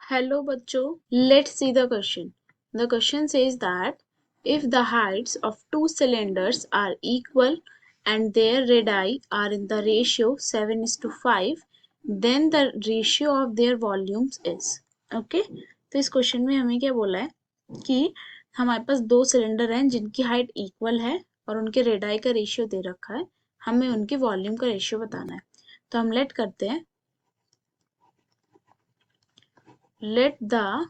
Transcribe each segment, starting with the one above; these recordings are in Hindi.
Hello bachcho, let's see the question. The question says that if the heights of two cylinders are equal and their radii are in the ratio 7:5, then the ratio of their volumes is. Okay? तो इस क्वेश्चन में हमें क्या बोला है कि हमारे पास दो सिलेंडर हैं जिनकी हाइट इक्वल है और उनके रेडाई का रेशियो दे रखा है, हमें उनकी वॉल्यूम का रेशियो बताना है. तो हम लेट करते हैं, let the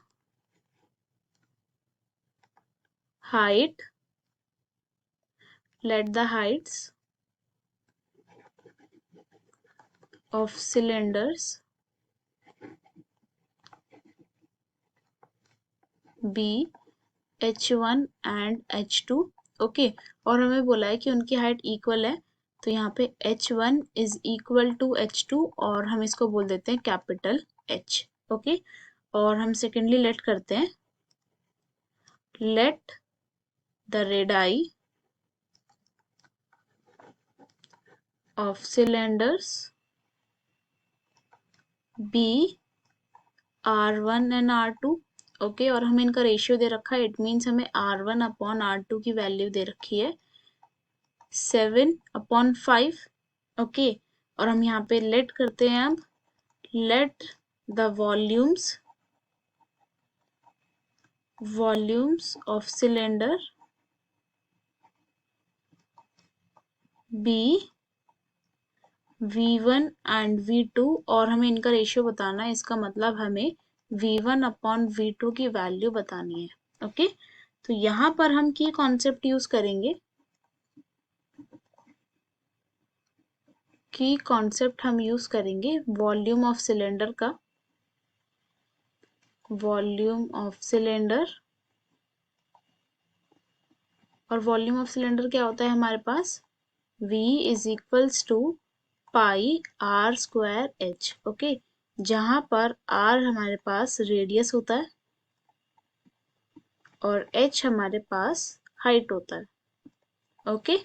heights of cylinders be h1 and h2. Okay, और हमें बोला है कि उनकी हाइट इक्वल है, तो यहाँ पे h1 is equal to h2 और हम इसको बोल देते हैं कैपिटल H. ओके, और हम सेकेंडली लेट करते हैं, let the radii of cylinders be R1 and R2. Okay, और हमें इनका रेशियो दे रखा है, इट मीन्स हमें R1 अपॉन R2 की वैल्यू दे रखी है 7/5. ओके, और हम यहाँ पे लेट करते हैं, अब let the volumes of cylinder be V1 and V2, और हमें इनका रेशियो बताना है, इसका मतलब हमें V1 अपॉन V2 की वैल्यू बतानी है. ओके, तो यहाँ पर हम की कॉन्सेप्ट यूज करेंगे, की कॉन्सेप्ट हम यूज करेंगे वॉल्यूम ऑफ सिलेंडर का. वॉल्यूम ऑफ सिलेंडर, और वॉल्यूम ऑफ सिलेंडर क्या होता है हमारे पास, V is equals to pi R square H. Okay, जहां पर R हमारे पास रेडियस होता है और H हमारे पास हाइट होता है. ओके,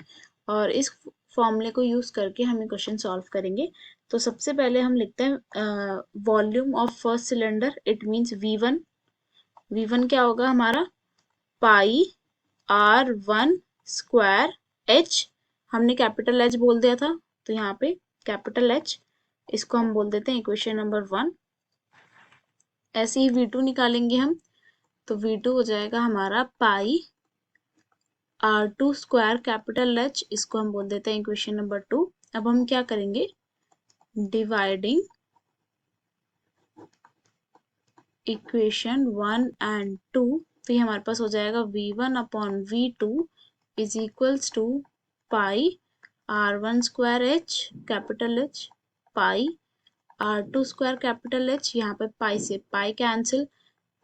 और इस फॉर्मूले को यूज करके हम क्वेश्चन सॉल्व करेंगे. तो सबसे पहले हम लिखते हैं volume of first cylinder, it means V1. V1 क्या होगा हमारा, पाई R1 स्क्वायर H. हमने कैपिटल H बोल दिया था, तो यहाँ पे कैपिटल H, इसको हम बोल देते हैं इक्वेशन नंबर 1. ऐसे ही V2 निकालेंगे हम, तो V2 हो जाएगा हमारा पाई R2 स्क्वायर कैपिटल H, इसको हम बोल देते हैं इक्वेशन नंबर 2. अब हम क्या करेंगे, डिवाइडिंग इक्वेशन 1 एंड 2, तो ये हमारे पास हो जाएगा V1 upon V2 is equals to pi R1 square H capital H pi R2 square capital H. यहाँ पे पाई से पाई कैंसिल,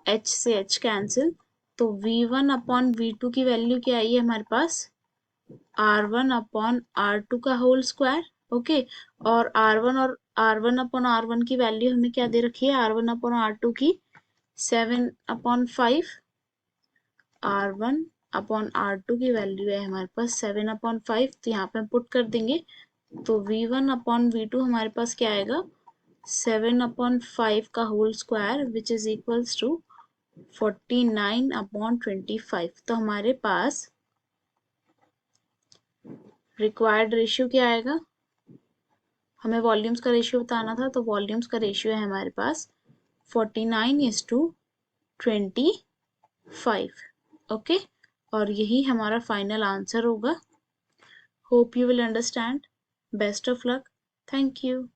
H से H कैंसिल, तो V1 अपॉन V2 की वैल्यू क्या आई है हमारे पास, R1 अपॉन R2 का होल स्क्वायर. ओके, और R1 अपॉन R1 की वैल्यू हमें क्या दे रखी है, R1 अपॉन R2 की 7/5. R1 अपॉन R2 की वैल्यू है हमारे पास 7/5, तो यहाँ पे हम पुट कर देंगे, तो V1 अपॉन V2 हमारे पास क्या आएगा, 7/5 का whole square which is equals to 49/25. तो हमारे पास रिक्वायर्ड रेशियो क्या आएगा, हमें वॉल्यूम्स का रेशियो बताना था, तो वॉल्यूम्स का रेशियो है हमारे पास 49:25. ओके, और यही हमारा फाइनल आंसर होगा. Hope you will understand. Best of luck. Thank you.